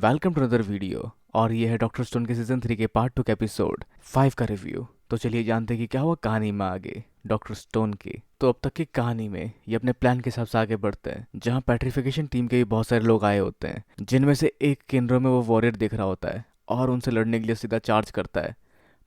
Welcome to another video. और ये है डॉक्टर स्टोन के सीजन 3 के पार्ट 2 के एपिसोड 5 का रिव्यू। तो चलिए जानते हैं कि क्या हुआ कहानी में आगे डॉक्टर स्टोन की। तो अब तक की कहानी में ये अपने प्लान के हिसाब से आगे बढ़ते हैं, जहाँ पेट्रिफिकेशन टीम के भी बहुत सारे लोग आए होते हैं, जिनमें से एक किनरो में वो वॉरियर दिख रहा होता है और उनसे लड़ने के लिए सीधा चार्ज करता है।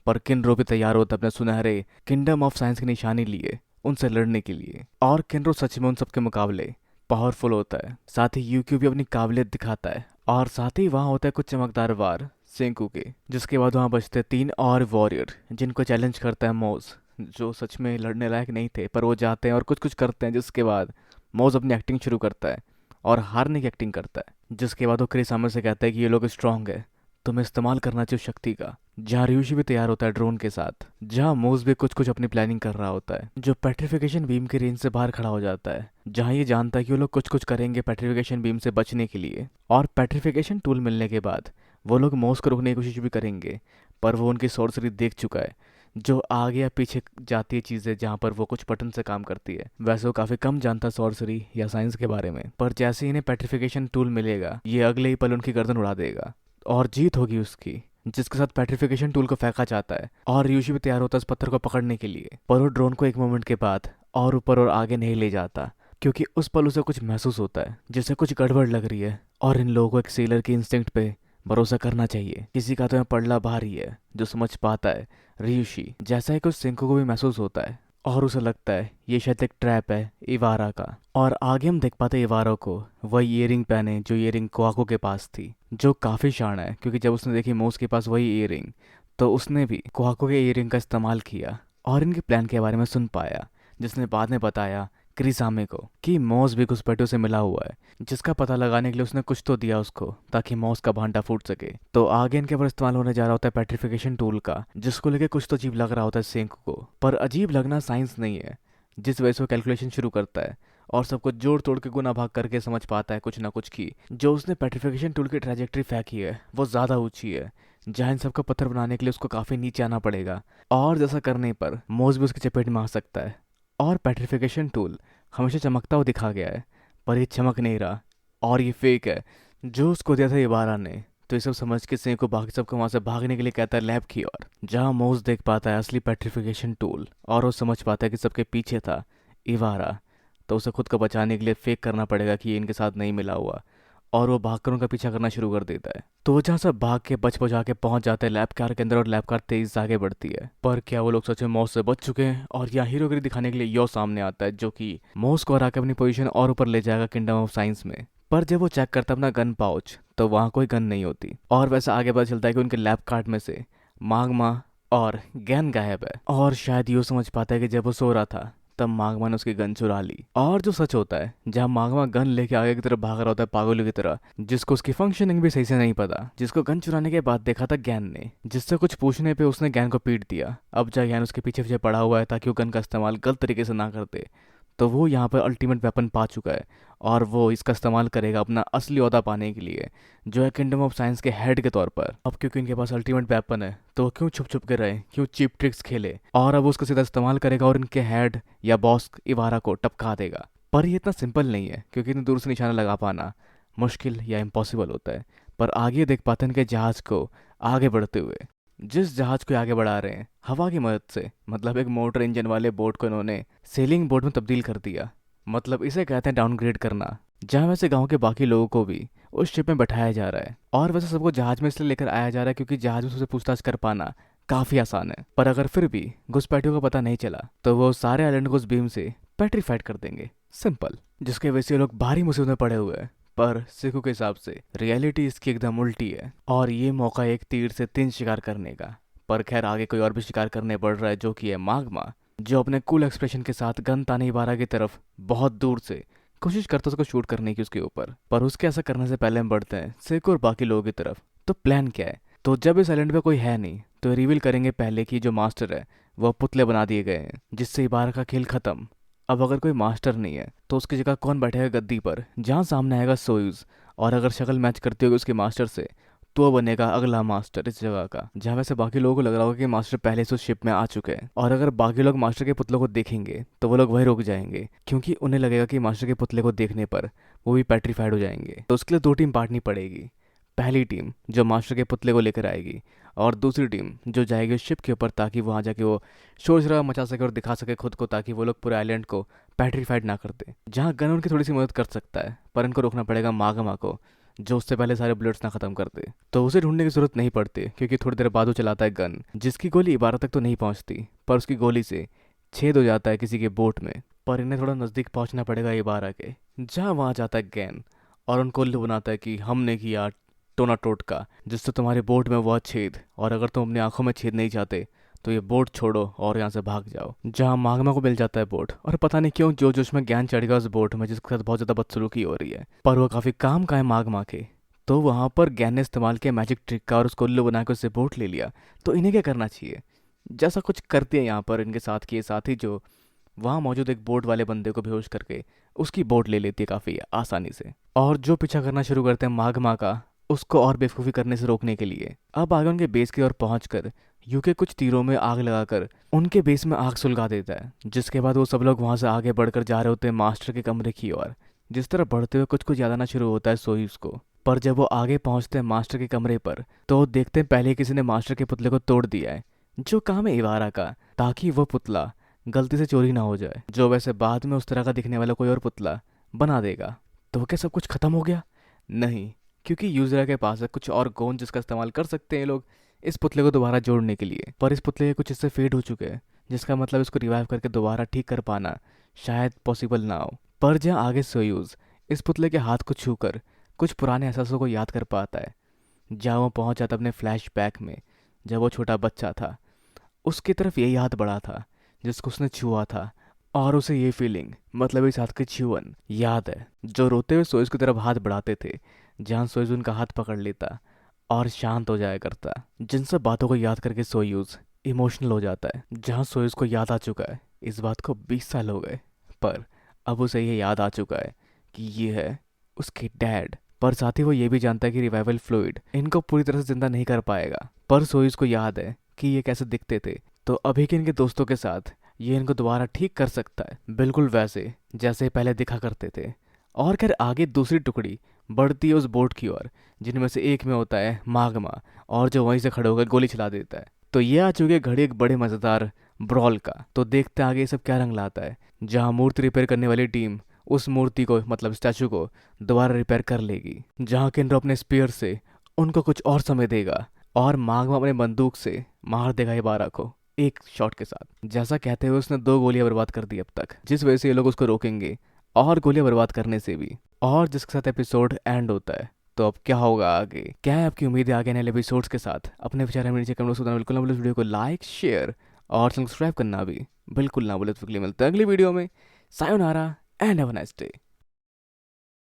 पर किनरो भी तैयार होता है अपने सुनहरे किंगडम ऑफ साइंस की निशानी लिए उनसे लड़ने के लिए। और किनरो सच में उन सबके मुकाबले पावरफुल होता है। साथ ही यूक्यू भी अपनी काबिलियत दिखाता है और साथ ही वहाँ होता है कुछ चमकदार वार सेंकू के। जिसके बाद वहाँ बचते 3 और वॉरियर जिनको चैलेंज करता है मोज, जो सच में लड़ने लायक नहीं थे, पर वो जाते हैं और कुछ कुछ करते हैं। जिसके बाद मोज अपनी एक्टिंग शुरू करता है और हारने की एक्टिंग करता है। जिसके बाद वो क्रिस आमिर से कहता है कि ये लोग स्ट्रांग है, तुम्हें इस्तेमाल करना चाहिए शक्ति का। जहाँ रियूशी भी तैयार होता है ड्रोन के साथ, जहाँ मोज भी कुछ कुछ अपनी प्लानिंग कर रहा होता है, जो पेट्रिफिकेशन बीम की रेंज से बाहर खड़ा हो जाता है, जहाँ ये जानता है कि वो लोग कुछ कुछ करेंगे पेट्रिफिकेशन बीम से बचने के लिए। और पेट्रिफिकेशन टूल मिलने के बाद वो लोग मोज को रोकने की कोशिश भी करेंगे, पर वो उनकी सॉर्सरी देख चुका है, जो आगे या पीछे जाती है चीज़ें जहाँ पर वो कुछ बटन से काम करती है। वैसे वो काफ़ी कम जानता सॉर्सरी या साइंस के बारे में, पर जैसे ही इन्हें पेट्रिफिकेशन टूल मिलेगा ये अगले ही पल उनकी गर्दन उड़ा देगा और जीत होगी उसकी। जिसके साथ पेट्रिफिकेशन टूल को फेंका जाता है और यूशी भी तैयार होता है उस पत्थर को पकड़ने के लिए, पर वो ड्रोन को एक मोमेंट के बाद और ऊपर और आगे नहीं ले जाता, क्योंकि उस पल उसे कुछ महसूस होता है जिसे कुछ गड़बड़ लग रही है। और इन लोगों को एक सेलर की इंस्टिंक्ट पे भरोसा करना चाहिए। किसी का तो यहाँ पड़ला भारी है जो समझ पाता है रियूशी, जैसा ही कुछ सिंको को भी महसूस होता है और उसे लगता है ये शायद एक ट्रैप है इवारा का। और आगे हम देख पाते हैं इवारा को वही ईयरिंग पहने जो ईयरिंग कोआको के पास थी, जो काफ़ी शान है, क्योंकि जब उसने देखी मोस के पास वही ईयरिंग तो उसने भी कोआको के ईयरिंग का इस्तेमाल किया और इनके प्लान के बारे में सुन पाया, जिसने बाद में बताया क्रिसामे को कि मॉस भी घुसपैठियों से मिला हुआ है, जिसका पता लगाने के लिए उसने कुछ तो दिया उसको ताकि मॉस का भांडा फूट सके। तो आगे इनके ऊपर इस्तेमाल होने जा रहा होता है पेट्रिफिकेशन टूल का, जिसको लेके कुछ तो अजीब लग रहा होता है सेंकू को, पर अजीब लगना साइंस नहीं है, जिस वजह से वो कैलकुलेशन शुरू करता है और सब कुछ जोड़ तोड़ के गुना भाग करके समझ पाता है कुछ ना कुछ की जो उसने पेट्रिफिकेशन टूल की ट्रैजेक्टरी फेंकी है वो ज़्यादा ऊंची है, जहाँ इन सबका पत्थर बनाने के लिए उसको काफ़ी नीचे आना पड़ेगा और जैसा करने पर मोज भी उसकी चपेट में आ सकता है। और पेट्रिफिकेशन टूल हमेशा चमकता हुआ दिखा गया है, पर ये चमक नहीं रहा और ये फेक है जो उसको दिया था इबारा ने। तो ये सब समझ के सें को बाकी सबको वहाँ से भागने के लिए कहता है लैब की ओर, जहाँ मोज देख पाता है असली पेट्रिफिकेशन टूल और वो समझ पाता है कि सबके पीछे था इबारा। तो उसे खुद को बचाने के लिए फेक करना पड़ेगा कि ये इनके साथ नहीं मिला हुआ, और वो भागकर उनका पीछा करना शुरू कर देता है। तो वो जहाँ सब भाग के बच बचा के पहुंच जाते हैं लैब कार के अंदर और लैब कार तेज से आगे बढ़ती है। पर क्या वो लोग सच में मौत से बच चुके हैं? और यहाँ हीरोगिरी दिखाने के लिए यो सामने आता है, जो कि मौस को हरा के अपनी पोजीशन और ऊपर ले जाएगा किंगडम ऑफ साइंस में। पर जब वो चेक करता है अपना गन पाउच तो वहाँ कोई गन नहीं होती, और वैसे आगे पता चलता है कि उनके लैब कार्ड में से मागमा और गैन गायब है। और शायद यो समझ पाता है कि जब वो सो रहा था तब मागमा ने उसकी गन चुरा ली। और जो सच होता है, जहाँ मागमा गन लेके आगे की तरफ भाग रहा होता है पागलों की तरह, जिसको उसकी फंक्शनिंग भी सही से नहीं पता, जिसको गन चुराने के बाद देखा था गैन ने, जिससे कुछ पूछने पे उसने गैन को पीट दिया। अब जहाँ गैन उसके पीछे पीछे पड़ा हुआ है ताकि वो गन का इस्तेमाल गलत तरीके से ना करते, तो वो यहाँ पर अल्टीमेट वेपन पा चुका है और वो इसका इस्तेमाल करेगा अपना असली ओहदा पाने के लिए, जो है किंगडम ऑफ साइंस के हेड के तौर पर। अब क्योंकि इनके पास अल्टीमेट वेपन है तो वो क्यों छुप छुप के रहे, क्यों चीप ट्रिक्स खेले, और अब उसका सीधा इस्तेमाल करेगा और इनके हेड या बॉस इवारा को टपका देगा। पर ये इतना सिंपल नहीं है, क्योंकि इतनी दूर से निशाना लगा पाना मुश्किल या इम्पॉसिबल होता है। पर आगे देख पाते हैं इनके जहाज को आगे बढ़ते हुए, जिस जहाज को आगे बढ़ा रहे हैं हवा की मदद से, मतलब एक मोटर इंजन वाले बोट को इन्होंने सेलिंग बोट में तब्दील कर दिया। मतलब इसे कहते हैं डाउनग्रेड करना, जहाँ वैसे गांव के बाकी लोगों को भी उस शिप में बैठाया जा रहा है। और वैसे सबको जहाज में इसलिए लेकर आया जा रहा है क्योंकि जहाज में सबसे पूछताछ कर पाना काफ़ी आसान है। पर अगर फिर भी घुसपैठियों को पता नहीं चला तो वो सारे आइलैंड को उस बीम से पेट्रीफाइड कर देंगे, सिंपल। जिसके वजह से ये लोग भारी मुसीबत में पड़े हुए हैं। पर सिखों के हिसाब से रियलिटी इसकी एकदम उल्टी है और ये मौका एक तीर से 3 शिकार करने का। पर खैर आगे कोई और भी शिकार करने पड़ रहा है, जो कि है मागमा, जो अपने कूल एक्सप्रेशन के साथ गन ताने इबारा की तरफ बहुत दूर से कोशिश करता है उसको शूट करने की उसके ऊपर। पर उसके ऐसा करने से पहले हम बढ़ते हैं सिखो और बाकी लोगों की तरफ। तो प्लान क्या है? तो जब इस आइलैंड पे कोई है नहीं तो रिवील करेंगे पहले कि जो मास्टर है वह पुतले बना दिए गए हैं, जिससे इबारा का खेल खत्म। अब अगर कोई मास्टर नहीं है तो उसकी जगह कौन बैठेगा गद्दी पर, जहाँ सामने आएगा सोयूज, और अगर शक्ल मैच करती होगी उसके मास्टर से तो वो बनेगा अगला मास्टर इस जगह का। जहाँ वैसे बाकी लोगों को लग रहा होगा कि मास्टर पहले से उस शिप में आ चुके हैं, और अगर बाकी लोग मास्टर के पुतलों को देखेंगे तो वो लोग वहीं रुक जाएंगे, क्योंकि उन्हें लगेगा कि मास्टर के पुतले को देखने पर वो भी पेट्रीफाइड हो जाएंगे। तो उसके लिए 2 टीम बांटनी पड़ेगी। पहली टीम जो मास्टर के पुतले को लेकर आएगी और दूसरी टीम जो जाएगी उस शिप के ऊपर ताकि वहाँ जाके वो शोर शराबा मचा सके और दिखा सके खुद को, ताकि वो लोग पूरे आइलैंड को पेट्रीफाइड ना कर दे। जहाँ गन उनकी थोड़ी सी मदद कर सकता है, पर इनको रोकना पड़ेगा मागमा को, जो उससे पहले सारे बुलेट्स ना खत्म कर दे। तो उसे ढूंढने की जरूरत नहीं पड़ती क्योंकि थोड़ी देर बाद वो चलाता है गन, जिसकी गोली इबारा तक तो नहीं पहुंचती, पर उसकी गोली से छेद हो जाता है किसी के बोट में। पर इन्हें थोड़ा नज़दीक पहुंचना पड़ेगा इबारा के, जहाँ वहाँ जाता है गैन और उनको उल्लू बनाता है कि हमने किया टोना टोटका, जिससे तुम्हारे बोट में हुआ छेद, और अगर तुम अपनी आंखों में छेद नहीं चाहते तो ये बोट छोड़ो और यहाँ से भाग जाओ। जहाँ मागमा को मिल जाता है बोट, और पता नहीं क्यों जो जोश में ज्ञान चढ़ गया उस बोट में, जिसके साथ बहुत ज़्यादा बदसलूकी हो रही है, पर वो काफ़ी काम का है मागमा के। तो वहाँ पर ज्ञान ने इस्तेमाल किया मैजिक ट्रिक का और उसको उल्लू बना के उससे बोट ले लिया। तो इन्हें क्या करना चाहिए, जैसा कुछ करती है यहाँ पर इनके साथ के साथी, जो वहाँ मौजूद एक बोट वाले बंदे को बेहोश करके उसकी बोट ले लेती है काफ़ी आसानी से, और जो पीछा करना शुरू करते हैं मागमा का उसको और बेवकूफ़ी करने से रोकने के लिए। अब आगे उनके बेस की ओर पहुंचकर यूके कुछ तीरों में आग लगाकर उनके बेस में आग सुलगा देता है, जिसके बाद वो सब लोग वहाँ से आगे बढ़कर जा रहे होते हैं मास्टर के कमरे की ओर। जिस तरह बढ़ते हुए कुछ कुछ याद आना शुरू होता है सोयूज को, पर जब वो आगे पहुंचते हैं मास्टर के कमरे पर तो देखते हैं पहले किसी ने मास्टर के पुतले को तोड़ दिया है, जो काम है इवारा का, ताकि वो पुतला गलती से चोरी ना हो जाए, जो वैसे बाद में उस तरह का दिखने वाला कोई और पुतला बना देगा। तो क्या सब कुछ खत्म हो गया? नहीं, क्योंकि यूजर के पास है कुछ और गोंद जिसका इस्तेमाल कर सकते हैं लोग इस पुतले को दोबारा जोड़ने के लिए, पर इस पुतले के कुछ हिस्से फेड हो चुके हैं, जिसका मतलब इसको रिवाइव करके दोबारा ठीक कर पाना शायद पॉसिबल ना हो। पर जहाँ आगे सोयूज इस पुतले के हाथ को छूकर कुछ पुराने एहसासों को याद कर पाता है, जहाँ वो पहुंच जाता अपने फ्लैशबैक में, जब वो छोटा बच्चा था उसकी तरफ यही हाथ बढ़ा था जिसको उसने छुआ था, और उसे ये फीलिंग मतलब इस हाथ की छुअन याद है, जो रोते हुए सोइज की तरफ हाथ बढ़ाते थे, जहाँ सोइज उनका हाथ पकड़ लेता और शांत हो जाया करता। जिन सब बातों को याद करके सोयूज इमोशनल हो जाता है, जहाँ सोयूज को याद आ चुका है इस बात को 20 साल हो गए, पर अब उसे ये याद आ चुका है कि ये है उसके डैड। पर साथ ही वो ये भी जानता है कि रिवाइवल फ्लूइड इनको पूरी तरह से जिंदा नहीं कर पाएगा, पर सोयूज को याद है कि ये कैसे दिखते थे, तो अभी के इनके दोस्तों के साथ ये इनको दोबारा ठीक कर सकता है, बिल्कुल वैसे जैसे पहले दिखा करते थे। और खैर आगे दूसरी टुकड़ी बढ़ती है उस बोट की ओर, जिनमें से एक में होता है मागमा, और जो वहीं से खड़े होकर गोली चला देता है। तो ये आ चुकी है घड़ी एक बड़े मज़ेदार ब्रॉल का। तो देखते हैं आगे ये सब क्या रंग लाता है, जहाँ मूर्ति रिपेयर करने वाली टीम उस मूर्ति को मतलब स्टैचू को दोबारा रिपेयर कर लेगी, जहाँ केंद्र अपने स्पीयर से उनको कुछ और समय देगा, और मागमा अपने बंदूक से मार देगा इबारा को एक शॉट के साथ। जैसा कहते हुए उसने 2 गोलियां बर्बाद कर दी अब तक, जिस वजह से ये लोग उसको रोकेंगे और गोलियां बर्बाद करने से भी, और जिसके साथ एपिसोड एंड होता है। तो अब क्या होगा आगे, क्या है आपकी उम्मीद है आगे आने वाले एपिसोड्स के साथ? अपने विचार हमें नीचे कमेंट बॉक्स में बताना बिल्कुल ना भूलें। इस वीडियो को लाइक शेयर और सब्सक्राइब करना भी बिल्कुल ना भूलें। तो अगली मिलते हैं अगली वीडियो में। Sayonara and have a nice day.